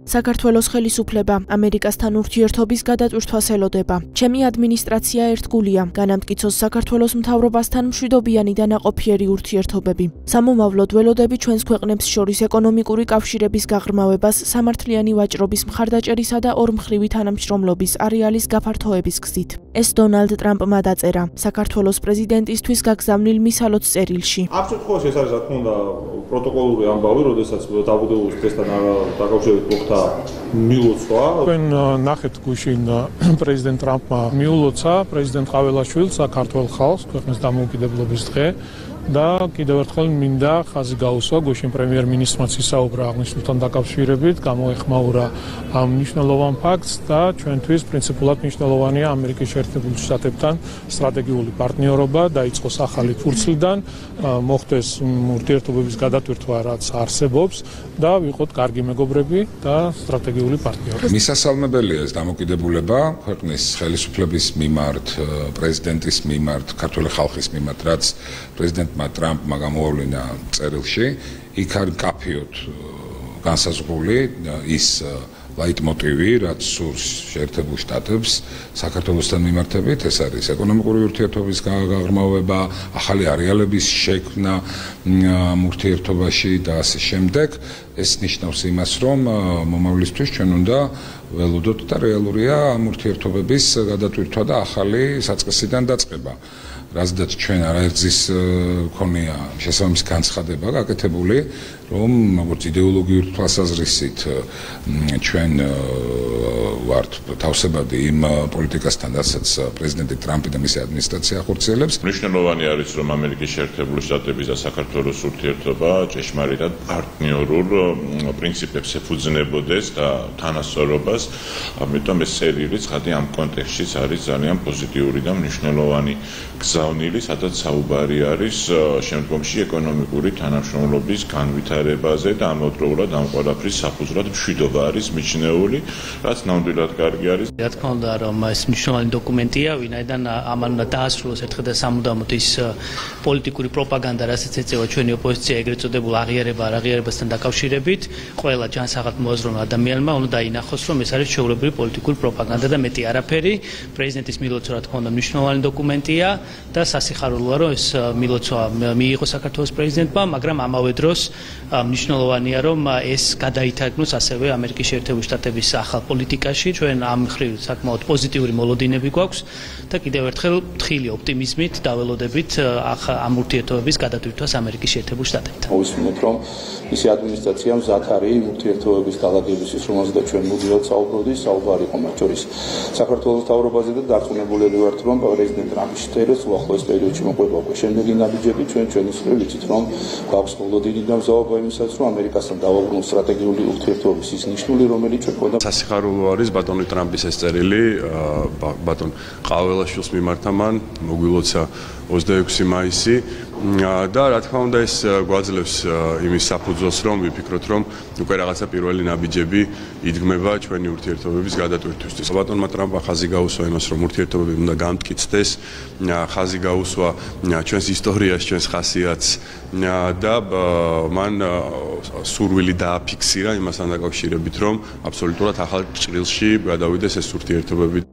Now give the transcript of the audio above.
საქართველოს ხელისუფლება ამერიკასთან ურთიერთობის გადატვირთვას ელოდება. ჩემი ადმინისტრაცია ერთგულია, განამტკიცოს საქართველოს მთავრობასთან მშვიდობიანი და ნაყოფიერი ურთიერთობები. სამომავლოდ ველოდები ჩვენს ქვეყნებს შორის ეკონომიკური კავშირების გაღრმავებას, სამართლიანი ვაჭრობის მხარდაჭერისა და ორმხრივი თანამშრომლობის არეალის გაფართოების გზით. ეს დონალდ ტრამპმა დაწერა საქართველოს პრეზიდენტისთვის გაგზავნილ მისალოც წერილში. ამ შემთხვევაში ეს არის რა თქმა უნდა პროტოკოლური ამბავი, როდესაც დაბუდებულის დღესთან დაკავშირებით მოხდა მიულოცვა. Ჩვენ ნახეთ გუშინ პრეზიდენტ ტრამპმა მიულოცა პრეზიდენტ ყაველაშვილს საქართველოს ხალხს ქვეყნის დამოუკიდებლობის დღე და კიდევ ერთხელ მინდა ხაზი გაუსვა გუშინ პრემიერ-მინისტრმაც ისაუბრა აღნიშნულთან დაკავშირებით, გამოეხმაურა ამ მნიშვნელოვან ფაქტს და ჩვენთვის პრინციპულად მნიშვნელოვანია ამერიკის შეერთებული შტატებთან სტრატეგიული პარტნიორობა, დაიწყოს ახალი ფურცლიდან, მოხდეს ურთიერთობების გადატვირთვა, რაც არსებობს და ვიყოთ კარგი მეგობრები და სტრატეგიული პარტნიორი. მისასალმებელია ეს დამოკიდებულება ქვეყნის ხელისუფლების მიმართ, პრეზიდენტის მიმართ, ქართული ხალხის მიმართ, რაც პრეზიდენტმა ტრამპმა გამოავლინა წერილში, იქ არის კაფიოდ განსაზღვრული ის ლაიტმოტივი, რაც სურს შეერთებულ შტატებს საქართველოსთან მიმართებით, ეს არის ეკონომიკური ურთიერთობის გაღრმავება, ახალი არეალების შექმნა ამ ურთიერთობაში და ასე შემდეგ. ეს ნიშნავს იმას, რომ მომავლისთვის ჩვენ უნდა ველოდოთ და რეალურია ამ ურთიერთობების გადატვირთვა და ახალი საწყისიდან დაწყება. რაზედაც ჩვენ არაერთგზის ქონია შესაბამისი განცხადება გაკეთებული, რომ როგორც იდეოლოგიური თვალსაზრისით ჩვენ ვართ თავსებადი იმ პოლიტიკასთან, რასაც პრეზიდენტი ტრამპი და მისი ადმინისტრაცია ახორციელებს. მნიშვნელოვანი არის, რომ ამერიკის შეერთებული შტატების და საქართველოს ურთიერთობა ჭეშმარიტად პარტნიორულ პრინციპებს ეფუძნებოდეს და თანასწორობას. ამიტომ ეს წერილი ცხადი ამ კონტექსტშიც არის ძალიან პოზიტიური და მნიშვნელოვანი გზავნილი, სადაც საუბარი არის შემდგომში ეკონომიკური თანამშრომლობის განვითარებაზე და ამავდროულად ამ ყველაფრის საფუძვლად მშვიდობა არის მიჩნეული, რაც ნამდვილად კარგი არის. რა თქმა უნდა, რომ ეს მნიშვნელოვანი დოკუმენტია, ვინაიდან ამან უნდა დაასრულოს ერთხელ და სამუდამოდ ის პოლიტიკური პროპაგანდა, რასაც ეწევა ჩვენი ოპოზიცია, ეგრეთ წოდებულ აღიარებასთან დაკავშირებით, ყველა ჯანსაღად მოაზროვნე ადამიანმა უნდა დაინახოს, რომ ეს არის ჩვეულებრივი პოლიტიკური პროპაგანდა და მეტი არაფერი. პრეზიდენტის მილოცვა, რა თქმა უნდა, მნიშვნელოვანი დოკუმენტია და სასიხარულოა, რომ ეს მილოცვა მიიღო საქართველოს პრეზიდენტმა, მაგრამ ამავე დროს მნიშვნელოვანია, რომ ეს გადაითარგმნოს ასევე ამერიკის შეერთებული შტატების ახალ პოლიტიკაში. ჩვენ ამ მხრივ საკმაოდ პოზიტიური მოლოდინები გვაქვს და კიდევ ერთხელ თხილი ოპტიმიზმით დაველოდებით ამ ურთიერთობების გადატვირთვას ამერიკის შეერთებულ შტატებთან. მოვისმინეთ, რომ მისი ადმინისტრაცია მზად არის ურთიერთობების გადაგებისთვის, რომელზეც ჩვენ მუდმივად საუბრობდით, საუბარი იყო მათ შორის საქართველოს მთავრობაზე და დარწმუნებულები ვართ, რომ პრეზიდენტ ტრამპის წერილს უახლოეს პერიოდში მოყვება უკვე შემდეგი ნაბიჯები. ჩვენ ჩვენის მხრივ ვიცით, რომ გვაქვს მოლოდინი და მზაობა იმისაც, რომ ამერიკასთან დავაბრუნოთ სტრატეგიული ურთიერთობის ის ნიშნული, რომელიც ჩვენ გვქონდა. სასიხარულო არის ბატონი ტრამპის ეს წერილი ბატონ ყაველაშვილს მიმართ მან მოგვილოცა 26 მაისი და რა თქმა უნდა ეს გვაძლევს იმის საფუძველს, რომ ვიფიქროთ, რომ უკვე რაღაცა პირველი ნაბიჯები იდგმება ჩვენი ურთიერთობების გადატვირთვისთვის. ბატონმა ტრამპმა ხაზი გაუსვა იმას, რომ ურთიერთობები უნდა გამტკიცდეს, ხაზი გაუსვა ჩვენს ისტორიას, ჩვენს ხასიათს და მან სურვილი დააფიქსირა იმასთან დაკავშირებით, რომ აბსოლუტურად ახალ ჭრილში გადავიდეს ეს ურთიერთობები.